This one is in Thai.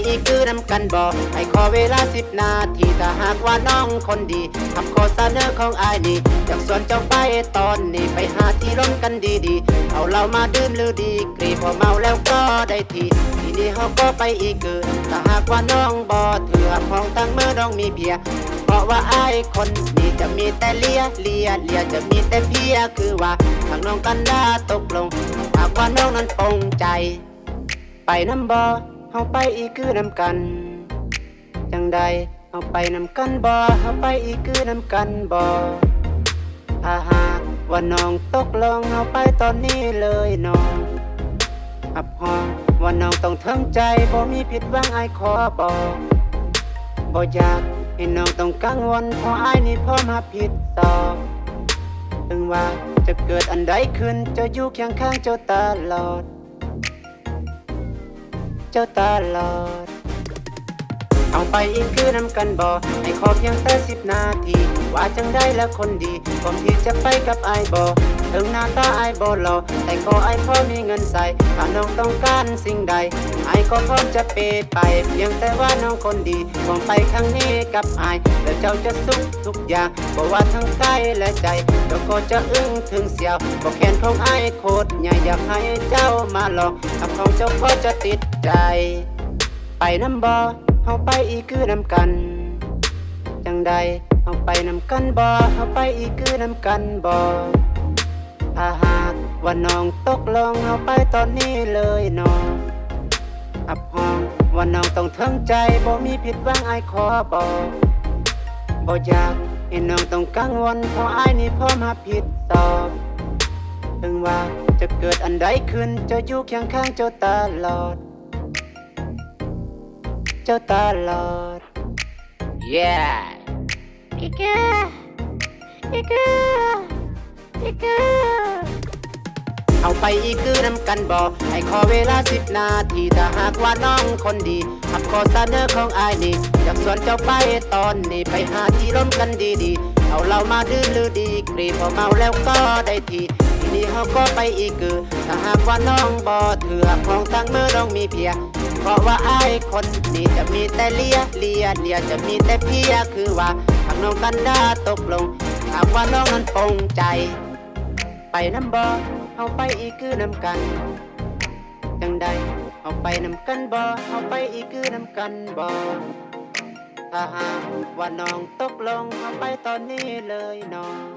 อีกคือนำกันบอกให้ขอเวลา10 นาทีถ้าหากว่าน้องคนดีทำข้อเสนอของอายนี่จากส่วนเจ้าไปตอนนี้ไปหาที่ร่มกันดีๆเอาเรามาดื่มหรือดีกรีพอเมาแล้วก็ได้ทีนี้เขาก็ไปอีกคือถ้าหากว่าน้องบ่เถื่อของตั้งเมื่อน้องมีเพียเพราะว่าอายคนนี้จะมีแต่เลียจะมีแต่เพียคือว่าทางน้องกันได้ตกลงหากว่าน้องนั้นปงใจไปน้ำบ่เฮาไปอีกคือนำกันจังใดเฮาไปนำกันบ่เฮาไปอีกคือนำกันบ่ถ้าหากว่าน้องตกลงเฮาไปตอนนี้เลยน้องอับห้องว่าน้องต้องทั้งใจบ่มีผิดหวังอายขอบอกบ่อยากให้น้องต้องกังวลเพราะอายนี่พร้อมรับผิดชอบถึงว่าจะเกิดอันใดขึ้นจะอยู่เคียงข้างเจ้าตลอดตลอดเอาไปอีกคือนำกันบ่ให้ขอเพียงแต่10 นาทีว่าจังได้แล้วคนดีผมที่จะไปกับอายบ่ถึงหน้าตาอายบ่หล่อแต่ก็อายพอมีเงินใส่ถ้าน้องต้องการสิ่งใดอายก็พร้อมจะเปย์ไปเพียงแต่ว่าน้องคนดีผมไปครั้งนี้กับอายแล้วเจ้าจะสุขทุกอย่างบ่ว่าทั้งกายและใจเจ้าก็จะอึ้งถึงเสียวบ่แขนของอายโคตรใหญ่อยากให้เจ้ามาลองถ้าของเจ้าก็จะติดใจไปน้ำบ่เฮาไปอีกคือนำกันจังใดเฮาไปนำกันบ่เฮาไปอีกคือนำกันบ่ถ้าหากว่าน้องตกลงเฮาไปตอนนี้เลยน้องอับห้องว่าน้องต้องทั้งใจบ่มีผิดหวังอายขอบอกบ่อยากให้น้องต้องกังวลเพราะอายนี่พร้อมรับผิดชอบถึงว่าจะเกิดอันใดขึ้นจะอยู่เคียงข้างเจ้าตลอดตลอด yeah อีกเอาไปอีกคือนำกันบอกให้ขอเวลา10 นาทีถ้าหากว่าน้องคนดีทำข้อเสนอของอายนี่จากส่วนเจ้าไปตอนนี้ไปหาที่ร่มกันดีๆเอาเรามาดื่มหรือดีกรีพอเมาแล้วก็ได้ทีนี้เขาก็ไปอีกคือถ้าหากว่าน้องบ่เถื่อของตั้งมือน้องมีเพียเพราะว่าอายคนนี้จะมีแต่เลียจะมีแต่เพียคือว่าทางน้องกันได้ตกลงหากว่าน้องนั้นปงใจไปน้ำบ่เฮาไปอีกคือนำกันจังใดเฮาไปนำกันบ่เฮาไปอีกคือนำกันบ่ถ้าหากว่าน้องตกลงเฮาไปตอนนี้เลยน้อง